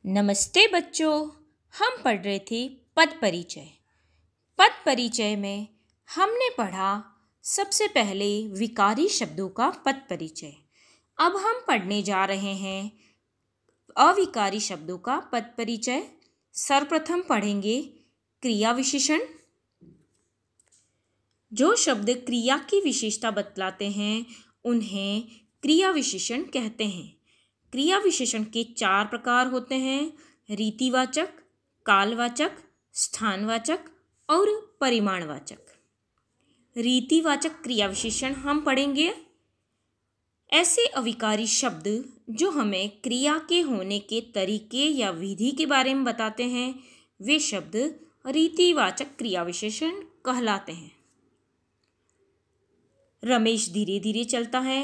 नमस्ते बच्चों। हम पढ़ रहे थे पद परिचय। पद परिचय में हमने पढ़ा सबसे पहले विकारी शब्दों का पद परिचय। अब हम पढ़ने जा रहे हैं अविकारी शब्दों का पद परिचय। सर्वप्रथम पढ़ेंगे क्रिया विशेषण। जो शब्द क्रिया की विशेषता बतलाते हैं उन्हें क्रिया विशेषण कहते हैं। क्रिया विशेषण के 4 प्रकार होते हैं: रीतिवाचक, कालवाचक, स्थानवाचक और परिमाणवाचक। रीतिवाचक क्रिया विशेषण हम पढ़ेंगे। ऐसे अविकारी शब्द जो हमें क्रिया के होने के तरीके या विधि के बारे में बताते हैं वे शब्द रीतिवाचक क्रिया विशेषण कहलाते हैं। रमेश धीरे धीरे चलता है,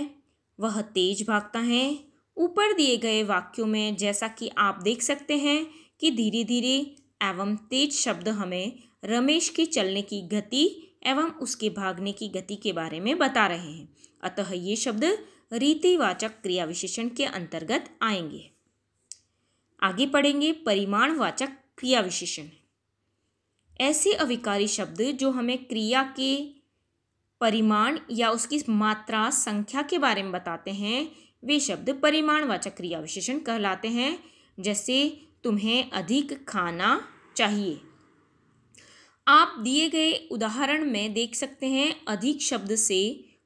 वह तेज भागता है। ऊपर दिए गए वाक्यों में जैसा कि आप देख सकते हैं कि धीरे धीरे एवं तेज शब्द हमें रमेश के चलने की गति एवं उसके भागने की गति के बारे में बता रहे हैं। अतः ये शब्द रीतिवाचक क्रिया विशेषण के अंतर्गत आएंगे। आगे पढ़ेंगे परिमाणवाचक क्रिया विशेषण। ऐसे अविकारी शब्द जो हमें क्रिया के परिमाण या उसकी मात्रा संख्या के बारे में बताते हैं वे शब्द परिमाणवाचक क्रिया विशेषण कहलाते हैं। जैसे तुम्हें अधिक खाना चाहिए। आप दिए गए उदाहरण में देख सकते हैं अधिक शब्द से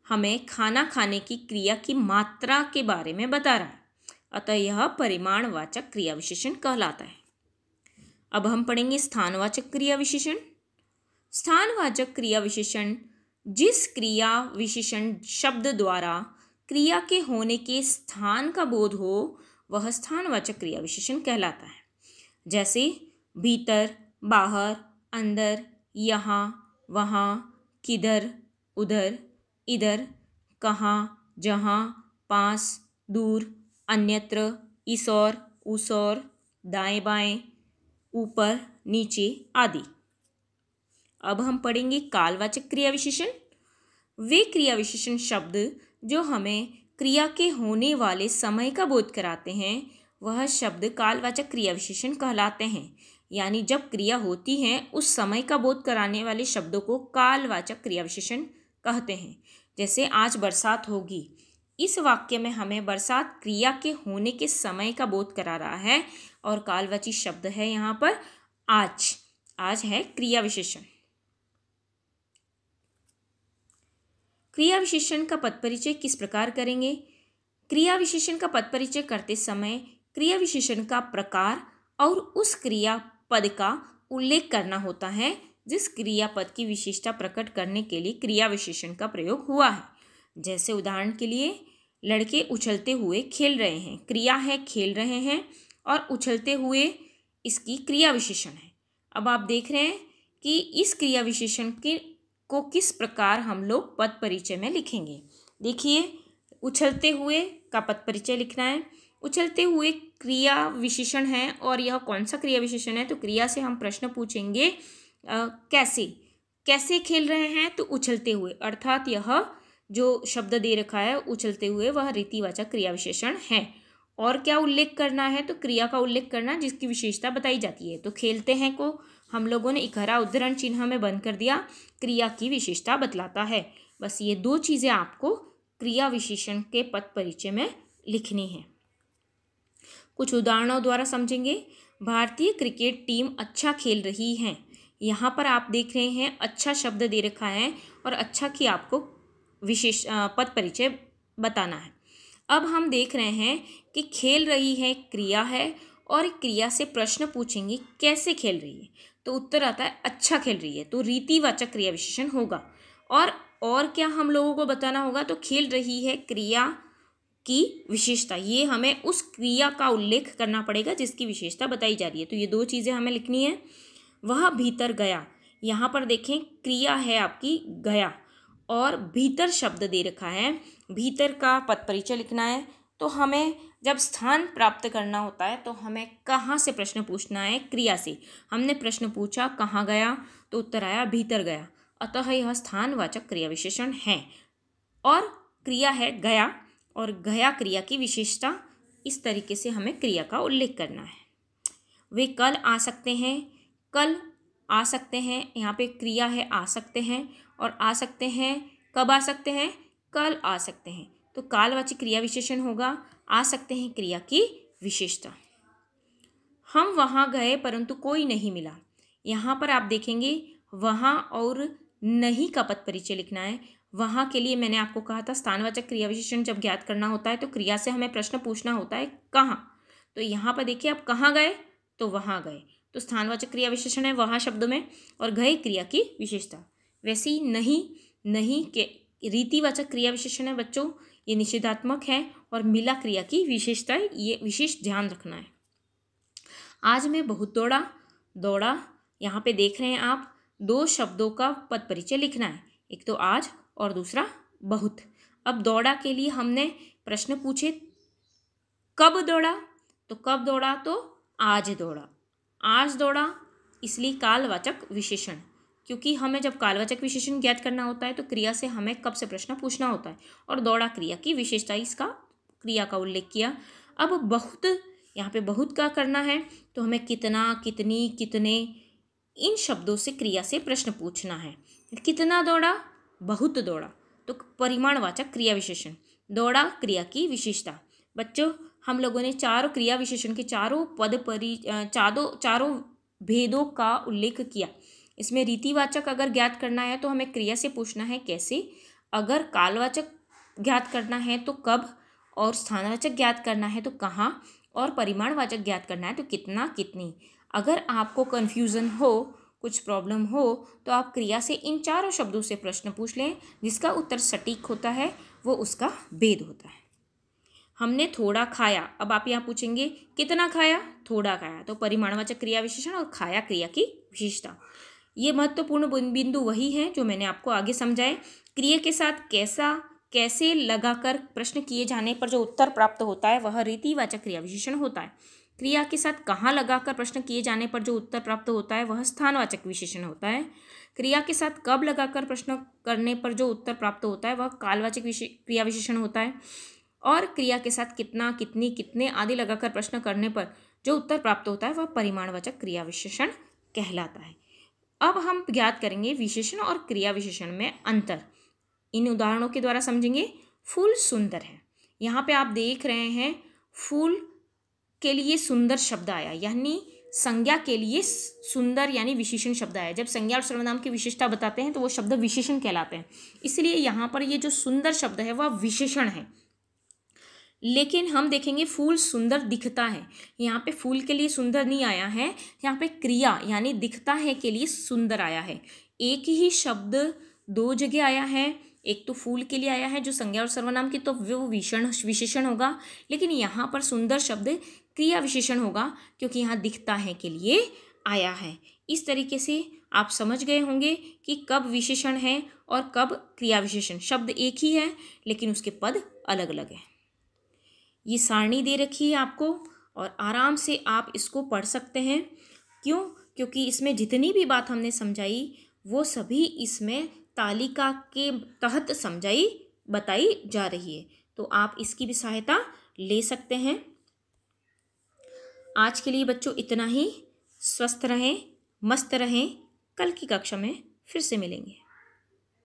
हमें खाना खाने की क्रिया की मात्रा के बारे में बता रहा है। अतः यह परिमाणवाचक क्रिया विशेषण कहलाता है। अब हम पढ़ेंगे स्थानवाचक क्रिया विशेषण। स्थानवाचक क्रिया विशेषण जिस क्रिया विशेषण शब्द द्वारा क्रिया के होने के स्थान का बोध हो वह स्थानवाचक क्रिया विशेषण कहलाता है। जैसे भीतर, बाहर, अंदर, यहाँ, वहाँ, किधर, उधर, इधर, कहाँ, जहाँ, पास, दूर, अन्यत्र, इस ओर, उस ओर, दाएं बाएं, ऊपर, नीचे आदि। अब हम पढ़ेंगे कालवाचक क्रिया विशेषण। वे क्रिया विशेषण शब्द जो हमें क्रिया के होने वाले समय का बोध कराते हैं वह शब्द कालवाचक क्रिया विशेषण कहलाते हैं। यानी जब क्रिया होती है उस समय का बोध कराने वाले शब्दों को कालवाचक क्रिया विशेषण कहते हैं। जैसे आज बरसात होगी। इस वाक्य में हमें बरसात क्रिया के होने के समय का बोध करा रहा है और कालवाची शब्द है यहाँ पर आज। आज है क्रिया विशेषण। क्रिया विशेषण का पद परिचय किस प्रकार करेंगे? क्रिया विशेषण का पद परिचय करते समय क्रिया विशेषण का प्रकार और उस क्रिया पद का उल्लेख करना होता है जिस क्रिया पद की विशेषता प्रकट करने के लिए क्रिया विशेषण का प्रयोग हुआ है। जैसे उदाहरण के लिए लड़के उछलते हुए खेल रहे हैं। क्रिया है खेल रहे हैं और उछलते हुए इसकी क्रिया विशेषण है। अब आप देख रहे हैं कि इस क्रिया विशेषण को किस प्रकार हम लोग पद परिचय में लिखेंगे। देखिए, उछलते हुए का पद परिचय लिखना है। उछलते हुए क्रिया विशेषण है और यह कौन सा क्रिया विशेषण है? तो क्रिया से हम प्रश्न पूछेंगे कैसे कैसे खेल रहे हैं? तो उछलते हुए, अर्थात यह जो शब्द दे रखा है उछलते हुए वह रीतिवाचक क्रिया विशेषण है। और क्या उल्लेख करना है? तो क्रिया का उल्लेख करना जिसकी विशेषता बताई जाती है। तो खेलते हैं को हम लोगों ने इकहरा उद्धरण चिन्ह में बंद कर दिया, क्रिया की विशेषता बतलाता है। बस ये 2 चीज़ें आपको क्रिया विशेषण के पद परिचय में लिखनी है। कुछ उदाहरणों द्वारा समझेंगे। भारतीय क्रिकेट टीम अच्छा खेल रही है। यहाँ पर आप देख रहे हैं अच्छा शब्द दे रखा है और अच्छा की आपको विशेष पद परिचय बताना है। अब हम देख रहे हैं कि खेल रही है क्रिया है और क्रिया से प्रश्न पूछेंगे कैसे खेल रही है? तो उत्तर आता है अच्छा खेल रही है। तो रीतिवाचक क्रिया विशेषण होगा। और क्या हम लोगों को बताना होगा? तो खेल रही है क्रिया की विशेषता, ये हमें उस क्रिया का उल्लेख करना पड़ेगा जिसकी विशेषता बताई जा रही है। तो ये 2 चीज़ें हमें लिखनी है। वह भीतर गया। यहाँ पर देखें क्रिया है आपकी गया और भीतर शब्द दे रखा है। भीतर का पद परिचय लिखना है। तो हमें जब स्थान प्राप्त करना होता है तो हमें कहाँ से प्रश्न पूछना है? क्रिया से। हमने प्रश्न पूछा कहाँ गया? तो उत्तर आया भीतर गया। अतः यह स्थानवाचक क्रिया विशेषण है। और क्रिया है गया और गया क्रिया की विशेषता। इस तरीके से हमें क्रिया का उल्लेख करना है। वे कल आ सकते हैं, कल आ सकते हैं, यहाँ पे क्रिया है आ सकते हैं, और आ सकते हैं कब आ सकते हैं, कल आ सकते हैं। तो कालवाचक क्रिया विशेषण होगा आ सकते हैं क्रिया की विशेषता। हम वहाँ गए परंतु कोई नहीं मिला। यहाँ पर आप देखेंगे वहाँ और नहीं का पद परिचय लिखना है। वहाँ के लिए मैंने आपको कहा था स्थानवाचक क्रिया विशेषण जब ज्ञात करना होता है तो क्रिया से हमें प्रश्न पूछना होता है कहाँ। तो यहाँ पर देखिए आप कहाँ गए, तो वहाँ गए, तो स्थानवाचक क्रिया विशेषण है वहाँ शब्दों में, और गए क्रिया की विशेषता। वैसे ही नहीं, नहीं के रीतिवाचक क्रिया विशेषण है बच्चों, ये निषेधात्मक है, और मिला क्रिया की विशेषता है, ये विशेष ध्यान रखना है। आज मैं बहुत दौड़ा, दौड़ा यहाँ पे देख रहे हैं आप, दो शब्दों का पद परिचय लिखना है, एक तो आज और दूसरा बहुत। अब दौड़ा के लिए हमने प्रश्न पूछे कब दौड़ा, तो कब दौड़ा, तो आज दौड़ा, आज दौड़ा, इसलिए कालवाचक विशेषण, क्योंकि हमें जब कालवाचक विशेषण ज्ञात करना होता है तो क्रिया से हमें कब से प्रश्न पूछना होता है, और दौड़ा क्रिया की विशेषता, इसका क्रिया का उल्लेख किया। अब बहुत, यहाँ पे बहुत का करना है तो हमें कितना, कितनी, कितने, इन शब्दों से क्रिया से प्रश्न पूछना है। कितना दौड़ा, बहुत दौड़ा, तो परिमाणवाचक क्रिया विशेषण, दौड़ा क्रिया की विशेषता। बच्चों हम लोगों ने चारों क्रिया विशेषण के चारों चारों भेदों का उल्लेख किया। इसमें रीतिवाचक अगर ज्ञात करना है तो हमें क्रिया से पूछना है कैसे, अगर कालवाचक ज्ञात करना है तो कब, और स्थानवाचक ज्ञात करना है तो कहाँ, और परिमाणवाचक ज्ञात करना है तो कितना, कितनी। अगर आपको कन्फ्यूज़न हो, कुछ प्रॉब्लम हो, तो आप क्रिया से इन चारों शब्दों से प्रश्न पूछ लें, जिसका उत्तर सटीक होता है वो उसका भेद होता है। हमने थोड़ा खाया, अब आप यहाँ पूछेंगे कितना खाया, थोड़ा खाया, तो परिमाणवाचक क्रिया विशेषण और खाया क्रिया की विशेषता। ये महत्वपूर्ण बिंदु वही है जो मैंने आपको आगे समझाए। क्रिया के साथ कैसे लगाकर प्रश्न किए जाने पर जो उत्तर प्राप्त होता है वह रीतिवाचक क्रिया विशेषण होता है। क्रिया के साथ कहाँ लगाकर प्रश्न किए जाने पर जो उत्तर प्राप्त होता है वह स्थानवाचक विशेषण होता है। क्रिया के साथ कब लगाकर प्रश्न करने पर जो उत्तर प्राप्त होता है वह कालवाचक क्रिया विशेषण होता है। और क्रिया के साथ कितना, कितनी, कितने आदि लगाकर प्रश्न करने पर जो उत्तर प्राप्त होता है वह परिमाणवाचक क्रिया विशेषण कहलाता है। अब हम ज्ञात करेंगे विशेषण और क्रिया विशेषण में अंतर, इन उदाहरणों के द्वारा समझेंगे। फूल सुंदर है, यहाँ पे आप देख रहे हैं फूल के लिए सुंदर शब्द आया, यानी संज्ञा के लिए सुंदर यानी विशेषण शब्द आया। जब संज्ञा और सर्वनाम की विशेषता बताते हैं तो वो शब्द विशेषण कहलाते हैं, इसलिए यहाँ पर ये जो सुंदर शब्द है वह विशेषण है। लेकिन हम देखेंगे फूल सुंदर दिखता है, यहाँ पे फूल के लिए सुंदर नहीं आया है, यहाँ पे क्रिया यानी दिखता है के लिए सुंदर आया है। एक ही शब्द दो जगह आया है, एक तो फूल के लिए आया है जो संज्ञा और सर्वनाम की, तो वो विशेषण होगा, लेकिन यहाँ पर सुंदर शब्द क्रिया विशेषण होगा क्योंकि यहाँ दिखता है के लिए आया है। इस तरीके से आप समझ गए होंगे कि कब विशेषण है और कब क्रिया विशेषण। शब्द एक ही है लेकिन उसके पद अलग अलग हैं। ये सारणी दे रखी है आपको और आराम से आप इसको पढ़ सकते हैं। क्यों? क्योंकि इसमें जितनी भी बात हमने समझाई वो सभी इसमें तालिका के तहत समझाई बताई जा रही है, तो आप इसकी भी सहायता ले सकते हैं। आज के लिए बच्चों इतना ही। स्वस्थ रहें, मस्त रहें। कल की कक्षा में फिर से मिलेंगे।